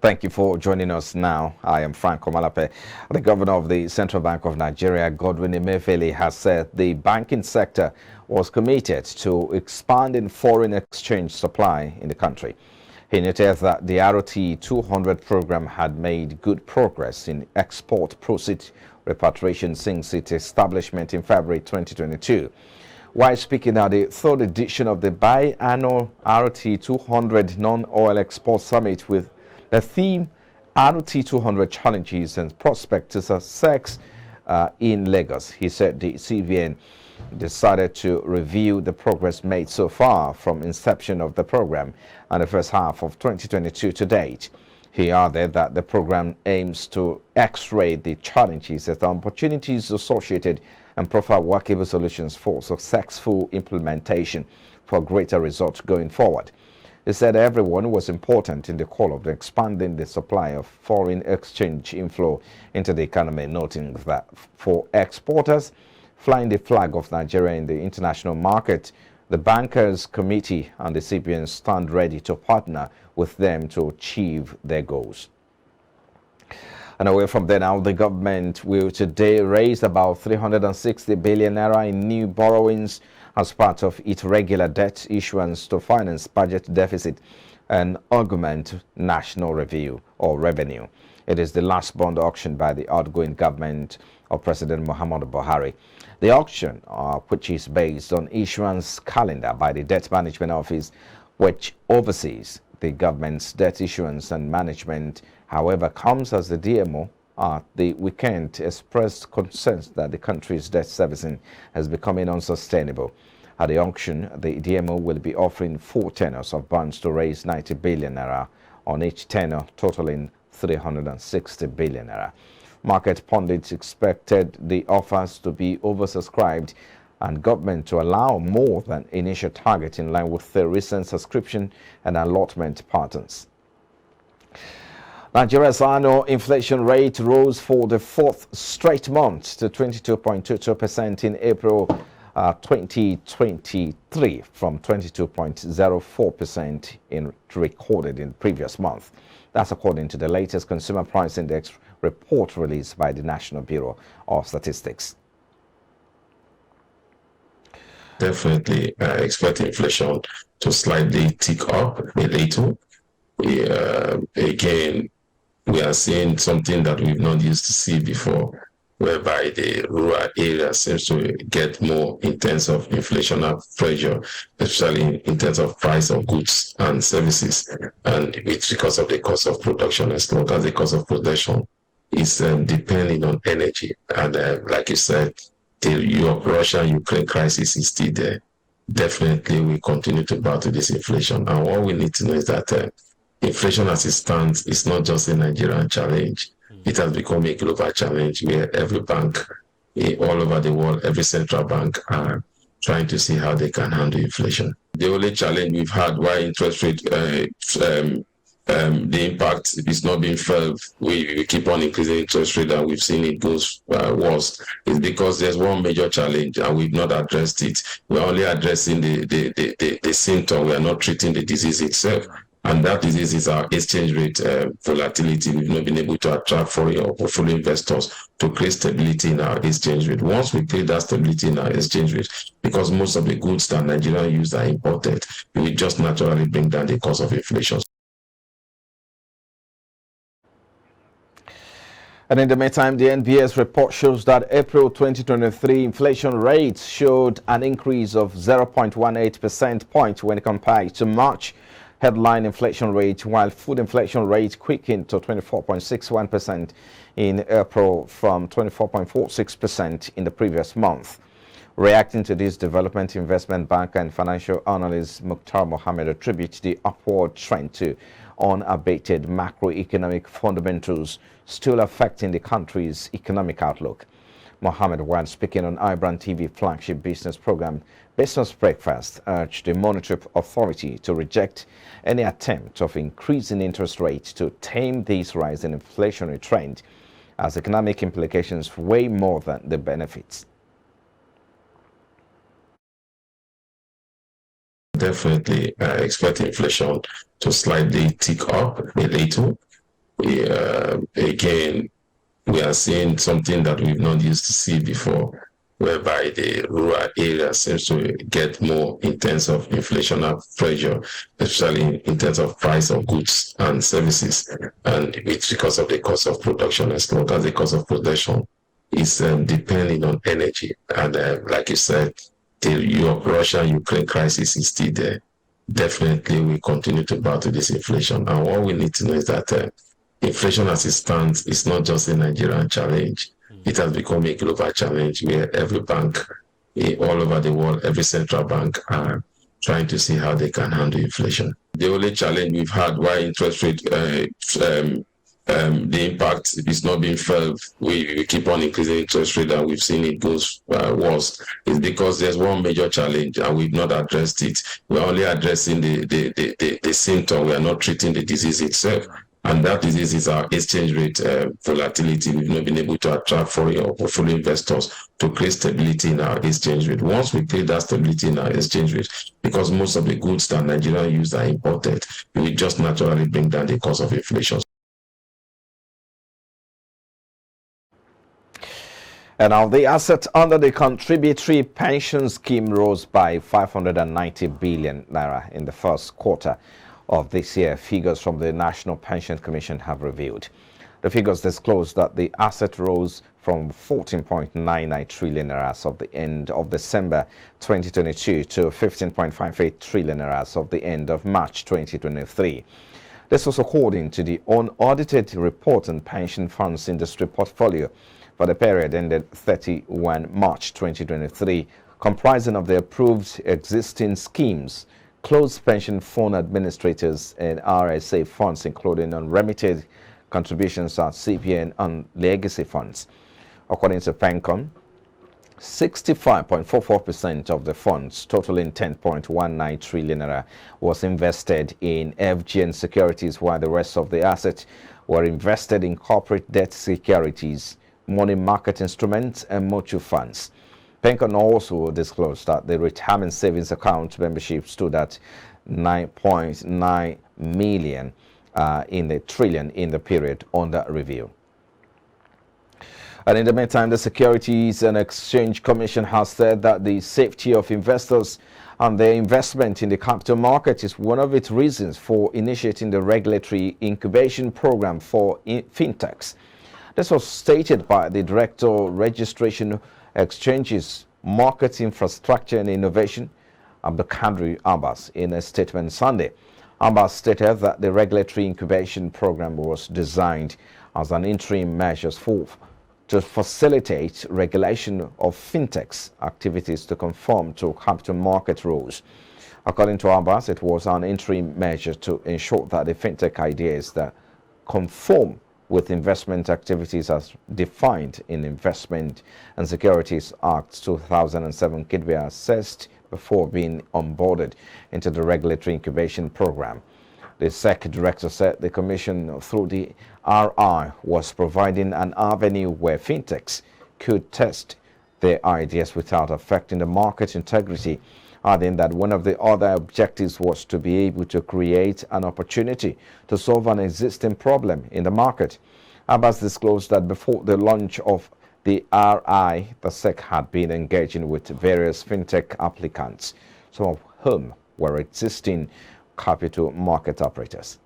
Thank you for joining us now. I am Frank Omalape. The governor of the Central Bank of Nigeria, Godwin Emefiele, has said the banking sector was committed to expanding foreign exchange supply in the country. He noted that the ROT 200 program had made good progress in export proceeds repatriation since its establishment in February 2022. While speaking at the third edition of the biannual ROT 200 Non-Oil Export Summit with the theme ROT 200 Challenges and Prospects to Success in Lagos, he said the CBN decided to review the progress made so far from inception of the program and the first half of 2022 to date. He added that the program aims to x-ray the challenges and opportunities associated and provide workable solutions for successful implementation for greater results going forward. He said everyone was important in the call of expanding the supply of foreign exchange inflow into the economy, noting that for exporters flying the flag of Nigeria in the international market, the Bankers Committee and the CBN stand ready to partner with them to achieve their goals. And away from there now, the government will today raise about 360 billion naira in new borrowings as part of its regular debt issuance to finance budget deficit and augment national revenue. It is the last bond auction by the outgoing government of President Muhammadu Buhari. The auction, which is based on issuance calendar by the Debt Management Office, which oversees the government's debt issuance and management, however, comes as the DMO at the weekend expressed concerns that the country's debt servicing is becoming unsustainable. At the auction, the DMO will be offering 4 tenors of bonds to raise 90 billion naira on each tenor, totaling 360 billion naira. Market pundits expected the offers to be oversubscribed and government to allow more than initial target in line with the recent subscription and allotment patterns. Nigeria's annual inflation rate rose for the 4th straight month to 22.22% in April 2023 from 22.04% recorded in the previous month. That's according to the latest Consumer Price Index report released by the National Bureau of Statistics. Definitely expect inflation to slightly tick up a little. Again, we are seeing something that we've not used to see before, whereby the rural area seems to get more in terms of inflationary pressure, especially in terms of price of goods and services, and it's because of the cost of production. As long as the cost of production is depending on energy, and like you said, the Russia-Ukraine crisis is still there. Definitely, we continue to battle this inflation, and what we need to know is that inflation as it stands is not just a Nigerian challenge. It has become a global challenge where every bank all over the world, every central bank are trying to see how they can handle inflation. The only challenge we've had while interest rate, the impact is not being felt, we keep on increasing interest rate and we've seen it goes worse, is because there's one major challenge and we've not addressed it. We're only addressing the symptom, we are not treating the disease itself. And that disease is our exchange rate volatility. We've not been able to attract foreign or portfolio investors to create stability in our exchange rate. Once we create that stability in our exchange rate, because most of the goods that Nigeria use are imported, it will just naturally bring down the cost of inflation. And in the meantime, the NBS report shows that April 2023 inflation rates showed an increase of 0.18 percentage point when compared to March headline inflation rate, while food inflation rate quickened to 24.61% in April from 24.46% in the previous month. Reacting to this development, investment banker and financial analyst Mukhtar Mohammed attributes the upward trend to unabated macroeconomic fundamentals still affecting the country's economic outlook. Mohammed, while speaking on iBrandTV flagship business program Business Breakfast, urged the monetary authority to reject any attempt of increasing interest rates to tame this rising inflationary trend, as economic implications weigh more than the benefits. Definitely expect inflation to slightly tick up a little. Again, we are seeing something that we've not used to see before, whereby the rural area seems to get more in terms of inflationary pressure, especially in terms of price of goods and services. And it's because of the cost of production, as long as the cost of production is depending on energy. And like you said, the Russia-Ukraine crisis is still there. Definitely, we continue to battle this inflation. And what we need to know is that inflation as it stands is not just a Nigerian challenge. It has become a global challenge where every bank all over the world, every central bank are trying to see how they can handle inflation. The only challenge we've had why interest rate, the impact is not being felt, we keep on increasing interest rate and we've seen it goes worse, is because there's one major challenge and we've not addressed it. We're only addressing the symptom, we are not treating the disease itself. And that disease is our exchange rate volatility. We've not been able to attract foreign or portfolio investors to create stability in our exchange rate. Once we create that stability in our exchange rate, because most of the goods that Nigeria use are imported, we just naturally bring down the cost of inflation. And now the assets under the contributory pension scheme rose by 590 billion naira in the first quarter of this year, figures from the National Pension Commission have revealed. The figures disclose that the asset rose from 14.99 trillion naira as of the end of December 2022 to 15.58 trillion naira as of the end of March 2023. This was according to the unaudited report on pension funds industry portfolio for the period ended 31 March 2023, comprising of the approved existing schemes, closed pension fund administrators and RSA funds, including unremitted contributions at CPN and legacy funds. According to PENCOM, 65.44% of the funds, totaling 10.19 trillion naira, was invested in FGN securities, while the rest of the assets were invested in corporate debt securities, money market instruments, and mutual funds. PENCOM also disclosed that the retirement savings account membership stood at 9.9 million in the period under review. And in the meantime, the Securities and Exchange Commission has said that the safety of investors and their investment in the capital market is one of its reasons for initiating the regulatory incubation program for fintechs. This was stated by the Director, Registration Exchanges, Market Infrastructure and Innovation, Abdulkadir Abbas, in a statement Sunday. Abbas stated that the regulatory incubation program was designed as an interim measure to facilitate regulation of fintechs activities to conform to capital market rules. According to Abbas, it was an interim measure to ensure that the fintech ideas that conform with investment activities as defined in Investment and Securities Act 2007 could be assessed before being onboarded into the regulatory incubation program. The SEC director said the commission, through the RI, was providing an avenue where fintechs could test their ideas without affecting the market integrity, adding that one of the other objectives was to be able to create an opportunity to solve an existing problem in the market. Abbas disclosed that before the launch of the RI, the SEC had been engaging with various fintech applicants, some of whom were existing capital market operators.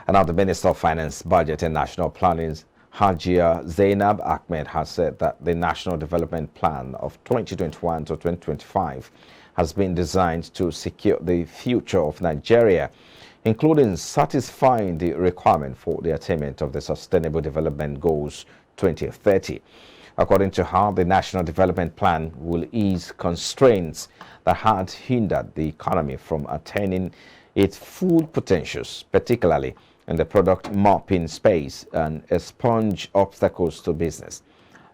And now the Minister of Finance, Budget and National Planning, Hajia Zainab Ahmed, has said that the National Development Plan of 2021 to 2025 has been designed to secure the future of Nigeria, including satisfying the requirement for the attainment of the Sustainable Development Goals 2030. According to her, the National Development Plan will ease constraints that had hindered the economy from attaining its full potentials, particularly in the product mapping space, and expunge obstacles to business.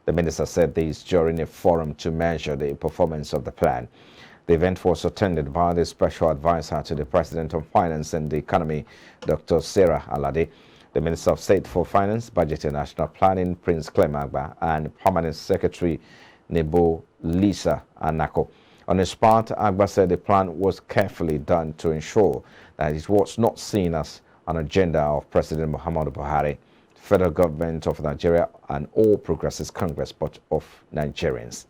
The minister said this during a forum to measure the performance of the plan. The event was attended by the Special Advisor to the President of Finance and the Economy, Dr. Sarah Alade, the Minister of State for Finance, Budget and National Planning, Prince Clem Agba, and Permanent Secretary Nebo Lisa Anako. On his part, Agba said the plan was carefully done to ensure that it was not seen as an agenda of President Muhammadu Buhari, federal government of Nigeria, and all Progressives Congress, but of Nigerians.